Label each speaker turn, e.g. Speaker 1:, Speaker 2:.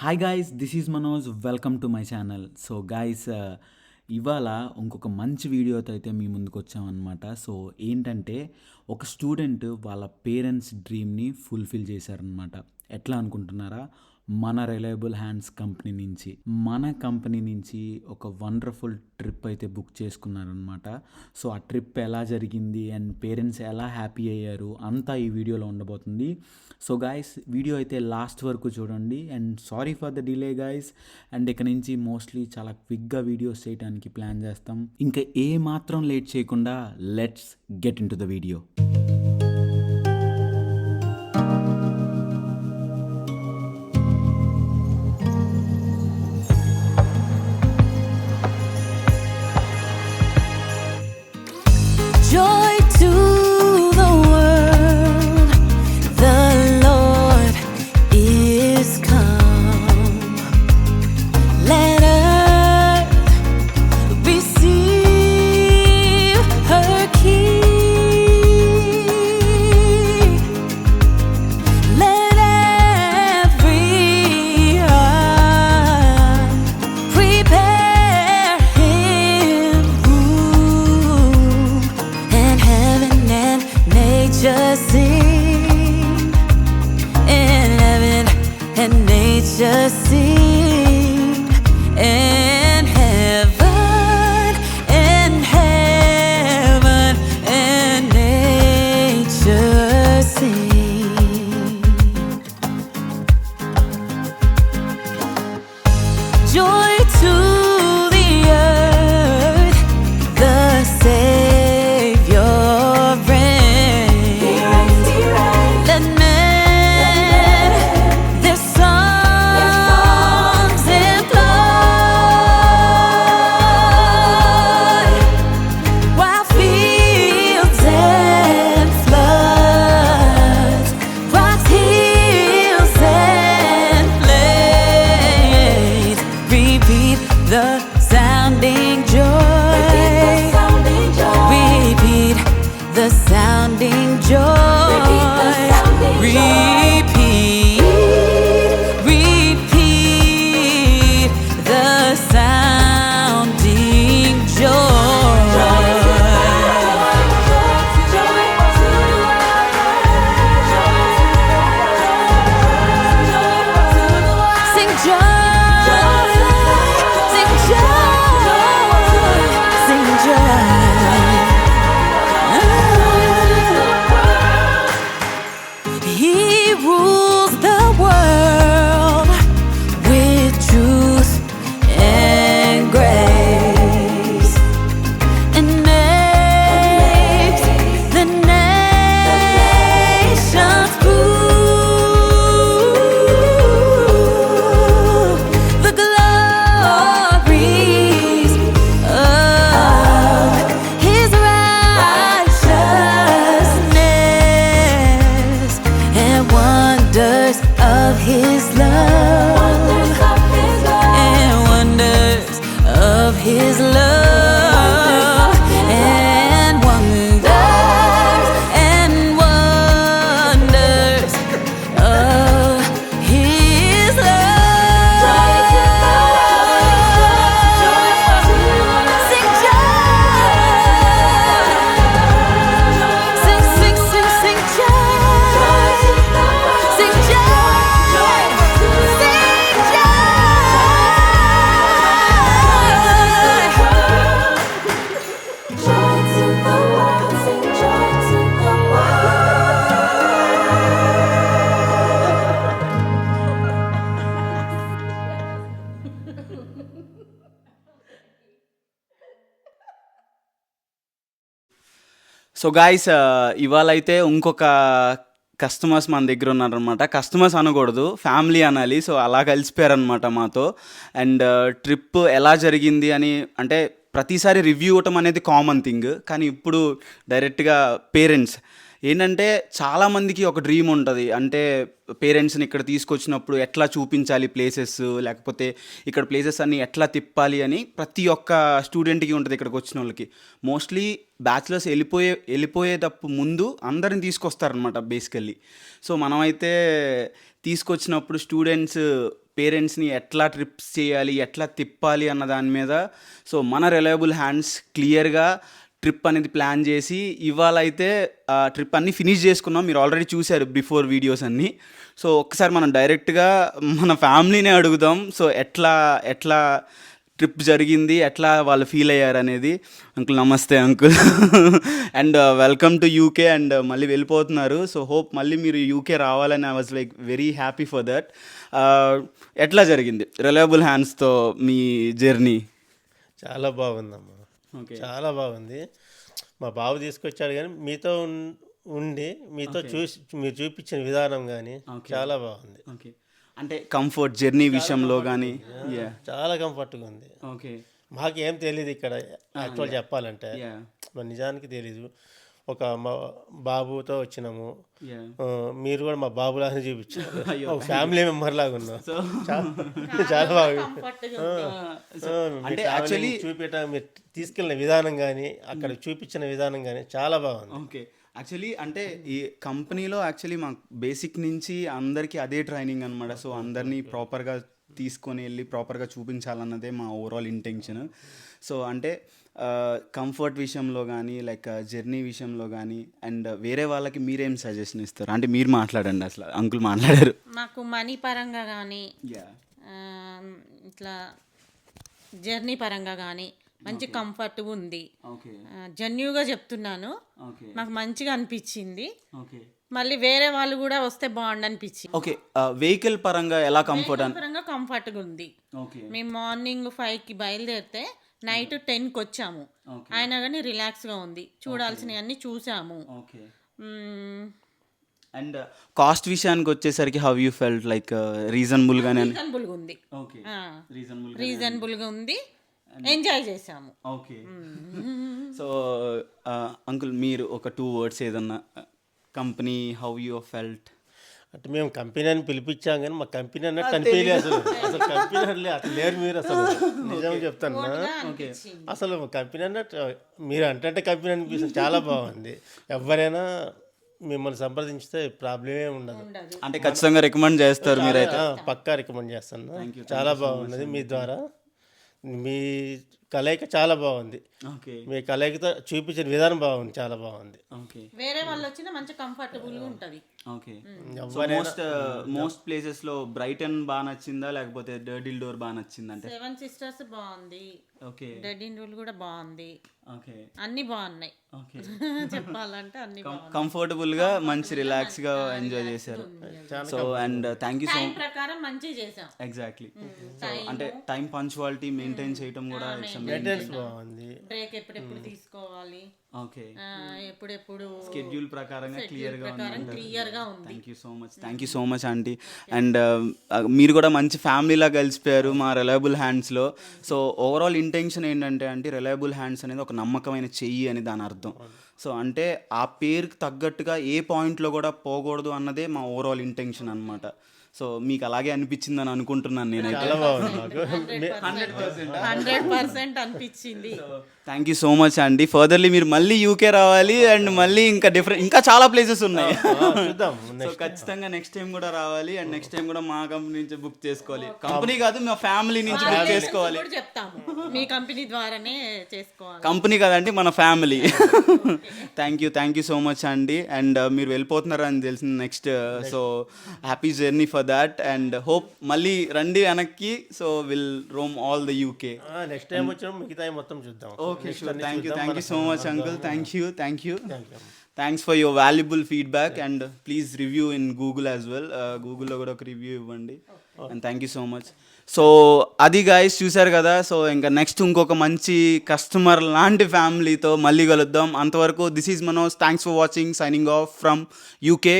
Speaker 1: Hi guys, this is Manoj. Welcome to my channel. So guys, ఇవాళ ఇంకొక మంచి వీడియోతో అయితే మీ ముందుకు వచ్చామన్నమాట. సో ఏంటంటే, ఒక స్టూడెంట్ వాళ్ళ పేరెంట్స్ డ్రీమ్ని ఫుల్ఫిల్ చేశారనమాట. ఎట్లా అనుకుంటున్నారా? మన రిలయబుల్ హ్యాండ్స్ కంపెనీ నుంచి, మన కంపెనీ నుంచి ఒక వండర్ఫుల్ ట్రిప్ అయితే బుక్ చేసుకున్నారనమాట. సో ఆ ట్రిప్ ఎలా జరిగింది అండ్ పేరెంట్స్ ఎలా హ్యాపీ అయ్యారు అంతా ఈ వీడియోలో ఉండబోతుంది. సో గాయస్, వీడియో అయితే లాస్ట్ వరకు చూడండి. And sorry for the delay guys. And ఇక నుంచి మోస్ట్లీ చాలా క్విక్గా వీడియోస్ చేయడానికి ప్లాన్ చేస్తాం. ఇంకా ఏ మాత్రం లేట్ చేయకుండా let's get in to the video.
Speaker 2: Joy to the world, the Lord is come. Let earth receive her King. Let every heart prepare Him room, and heaven and nature sing, and heaven and nature sing, and heaven and nature sing. Joy to the earth, the Savior reigns. Let men their songs employ, while fields and floods, rocks, hills and plains repeat the sounding joy. Repeat the sounding joy. Repeat the sounding joy. Sing joy, sing joy, sing joy. He rules the world with truth and grace, and makes the nations prove the glories of His righteousness, and wonders of His love, and wonders of His love, and wonders of His love. Sing joy, sing, sing, sing, sing joy, sing joy, sing joy. Joy to the world, sing joy to the
Speaker 1: so guys, ఇవాళ అయితే ఇంకొక customers మన దగ్గర ఉన్నారనమాట. Customers అనకూడదు, family అనాలి. So అలా కలిసిపోయారనమాట మాతో. అండ్ ట్రిప్ ఎలా జరిగింది అని, అంటే ప్రతిసారి రివ్యూ ఇవ్వటం అనేది కామన్ థింగ్, కానీ ఇప్పుడు డైరెక్ట్గా పేరెంట్స్ ఏంటంటే, చాలామందికి ఒక డ్రీమ్ ఉంటుంది. అంటే పేరెంట్స్ని ఇక్కడ తీసుకొచ్చినప్పుడు ఎట్లా చూపించాలి ప్లేసెస్, లేకపోతే ఇక్కడ ప్లేసెస్ అన్నీ ఎట్లా తిప్పాలి అని ప్రతి ఒక్క స్టూడెంట్కి ఉంటుంది ఇక్కడికి వచ్చిన వాళ్ళకి. మోస్ట్లీ బ్యాచిలర్స్ వెళ్ళిపోయేటప్పుడు ముందు అందరిని తీసుకొస్తారనమాట బేసికల్లీ. సో మనమైతే తీసుకొచ్చినప్పుడు స్టూడెంట్స్ పేరెంట్స్ని ఎట్లా ట్రిప్స్ చేయాలి, ఎట్లా తిప్పాలి అన్న దాని మీద సో మన రిలయబుల్ హ్యాండ్స్ క్లియర్గా ట్రిప్ అనేది ప్లాన్ చేసి ఇవాళ అయితే ట్రిప్ అన్నీ ఫినిష్ చేసుకున్నాం. మీరు ఆల్రెడీ చూశారు బిఫోర్ వీడియోస్ అన్నీ. సో ఒక్కసారి మనం డైరెక్ట్గా మన ఫ్యామిలీనే అడుగుదాం. సో ఎట్లా ట్రిప్ జరిగింది, ఎట్లా వాళ్ళు ఫీల్ అయ్యారు అనేది. అంకుల్ నమస్తే uncle and welcome to UK and మళ్ళీ వెళ్ళిపోతున్నారు. సో హోప్ మళ్ళీ మీరు యూకే రావాలని I was like very happy for that. ఎట్లా జరిగింది రిలయబుల్ హ్యాండ్స్తో మీ జర్నీ?
Speaker 3: చాలా బాగుందమ్మా,
Speaker 1: ఓకే,
Speaker 3: చాలా బాగుంది. మా బాబు తీసుకొచ్చాడు కానీ మీతో ఉండి మీతో చూసి మీరు చూపించిన విధానం కానీ చాలా బాగుంది.
Speaker 1: ఓకే, అంటే కంఫర్ట్ జర్నీ విషయంలో కానీ
Speaker 3: చాలా కంఫర్ట్గా ఉంది.
Speaker 1: ఓకే,
Speaker 3: మాకు ఏం తెలియదు ఇక్కడ యాక్చువల్ చెప్పాలంటే, మరి నిజానికి తెలీదు. ఒక మా బాబుతో వచ్చినాము, మీరు కూడా మా బాబులాగా చూపించారు, ఒక ఫ్యామిలీ మెంబర్ లాగా ఉన్నాం. చాలా బాగా అంటే యాక్చువల్లీ చూపించడం, మీరు తీసుకెళ్ళిన విధానం కానీ అక్కడ చూపించిన విధానం కానీ చాలా బాగుంది.
Speaker 1: ఓకే, యాక్చువల్లీ అంటే ఈ కంపెనీలో యాక్చువల్లీ మాకు బేసిక్ నుంచి అందరికీ అదే ట్రైనింగ్ అనమాట. సో అందరినీ ప్రాపర్గా తీసుకొని వెళ్ళి ప్రాపర్గా చూపించాలన్నదే మా ఓవరాల్ ఇంటెన్షన్. సో అంటే కంఫర్ట్ విషయంలో కానీ లైక్ జర్నీ విషయంలో కానీ అండ్ వేరే వాళ్ళకి మీరేం సజెషన్ ఇస్తారు? అంటే మీరు మాట్లాడండి, అసలు అంకుల్ మాట్లాడారు.
Speaker 4: మాకు మనీ పరంగా కానీ ఇట్లా జర్నీ పరంగా కానీ మంచి కంఫర్ట్ ఉంది. జెన్యూగా చెప్తున్నాను, నాకు మంచిగా అనిపించింది. మళ్ళీ వేరే వాళ్ళు కూడా వస్తే బాగుండు అనిపించింది.
Speaker 1: ఓకే, వెహికల్ పరంగా ఎలా కంఫర్ట్?
Speaker 4: పరంగా కంఫర్ట్గా ఉంది. మేము మార్నింగ్ 5కి బయలుదేరితే నైట్ 10కి వచ్చాము. అయినా కానీ రిలాక్స్గా ఉంది, చూడాల్సినవన్నీ చూసాము.
Speaker 1: అండ్ కాస్ట్ విషయానికి వచ్చేసరికి హౌ యూ ఫెల్ట్? లైక్ రీజనబుల్గానే
Speaker 4: ఉంది, రీజనబుల్గా ఉంది, ఎంజాయ్ చేసాము.
Speaker 1: ఓకే, సో అంకుల్ మీరు ఒక 2 words ఏదన్నా కంపెనీ హౌ యూ ఫెల్ట్?
Speaker 3: అంటే మేము కంపెనీ అని పిలిపించాం కానీ మా కంపెనీ అన్నట్టు అనిపించలేదు. అసలు కంపెనీ అసలు లేరు మీరు, అసలు నిజం చెప్తాను. అసలు కంపెనీ అన్నట్టు మీరు అంటే కంపెనీ అనిపిస్తుంది. చాలా బాగుంది. ఎవరైనా మిమ్మల్ని సంప్రదించితే ప్రాబ్లమే ఉండదు.
Speaker 1: అంటే ఖచ్చితంగా రికమెండ్ చేస్తారు మీరైతే?
Speaker 3: పక్కా రికమెండ్ చేస్తాను. చాలా బాగున్నది మీ ద్వారా. మీ కలయిక చాలా బాగుంది. మీ కలయికతో చూపించిన విధానం బాగుంది, చాలా బాగుంది.
Speaker 4: వేరే వాళ్ళు వచ్చినా మంచి కంఫర్టబుల్గా ఉంటుంది.
Speaker 1: ఓకే, మోస్ట్ ప్లేసెస్ లో బ్రైటన్ బాగా నచ్చిందా లేకపోతే డర్డిల్ డోర్ బాగా నచ్చిందా? అంటే
Speaker 4: 7 Sisters బాగుంది,
Speaker 1: ఓకే,
Speaker 4: డర్డిల్ డోర్ కూడా బాగుంది.
Speaker 1: ఓకే,
Speaker 4: అన్ని బాగున్నాయి. చెప్పాలంటే అన్ని
Speaker 1: కంఫర్టబుల్ గా మంచి రిలాక్స్ గా ఎంజాయ్ చేశారు. So and thank you so much.
Speaker 4: ప్రకారం మంచిగా చేసాం.
Speaker 1: ఎగ్జాక్ట్లీ. సో అంటే టైం పంక్చువాలిటీ మెయింటైన్ చేయడం కూడా
Speaker 3: బాగుంది.
Speaker 4: బ్రేక్ ఎప్పుడెప్పుడు తీసుకోవాలి,
Speaker 1: ఓకే,
Speaker 4: ఎప్పుడెప్పుడు
Speaker 1: షెడ్యూల్ ప్రకారంగా క్లియర్గా
Speaker 4: ఉంది.
Speaker 1: Thank you so much aunty. And మీరు కూడా మంచి ఫ్యామిలీలా కలిసిపోయారు మా రిలయబుల్ హ్యాండ్స్లో. సో ఓవరాల్ ఇంటెన్షన్ ఏంటంటే అంటే రిలయబుల్ హ్యాండ్స్ అనేది ఒక నమ్మకమైన చెయ్యి అని దాని అర్థం. సో అంటే ఆ పేరుకి తగ్గట్టుగా ఏ పాయింట్లో కూడా పోకూడదు అన్నదే మా ఓవరాల్ ఇంటెన్షన్ అనమాట. సో మీకు అలాగే అనిపించిందని అనుకుంటున్నాను నేనైతే.
Speaker 4: 100% అనిపించింది.
Speaker 1: థ్యాంక్ యూ సో మచ్ అండి. ఫర్దర్లీ మీరు మళ్ళీ యూకే రావాలి అండ్ మళ్ళీ ఇంకా చాలా ప్లేసెస్ ఉన్నాయి. సో ఖచ్చితంగా నెక్స్ట్ టైం కూడా రావాలి అండ్ నెక్స్ట్ టైం కూడా మా కంపెనీ నుంచి బుక్ చేసుకోవాలి. కంపెనీ కాదు, మా ఫ్యామిలీ నుంచి బుక్ చేసుకోవాలి.
Speaker 4: చెప్తాము మీ కంపెనీ ద్వారానే చేసుకోవాలి.
Speaker 1: కంపెనీ కదండి, మన family. Thank you so much అండి. అండ్ మీరు వెళ్ళిపోతున్నారు అని తెలిసింది next. So happy journey for that and hope మళ్ళీ రండి వెనక్కి. So will Rome all the UK.
Speaker 3: Next time వచ్చిన మిగతా మొత్తం చూద్దాం.
Speaker 1: Okay, sure. Thank you so much uncle. Thank you. Thanks for your valuable feedback and please review in Google as well. గూగుల్లో కూడా ఒక రివ్యూ ఇవ్వండి. And thank you so much. So అది guys చూశారు కదా. సో ఇంకా నెక్స్ట్ ఇంకొక మంచి కస్టమర్ లాంటి ఫ్యామిలీతో మళ్ళీ కలుద్దాం. అంతవరకు this is Manoj. Thanks for watching. Signing off from UK.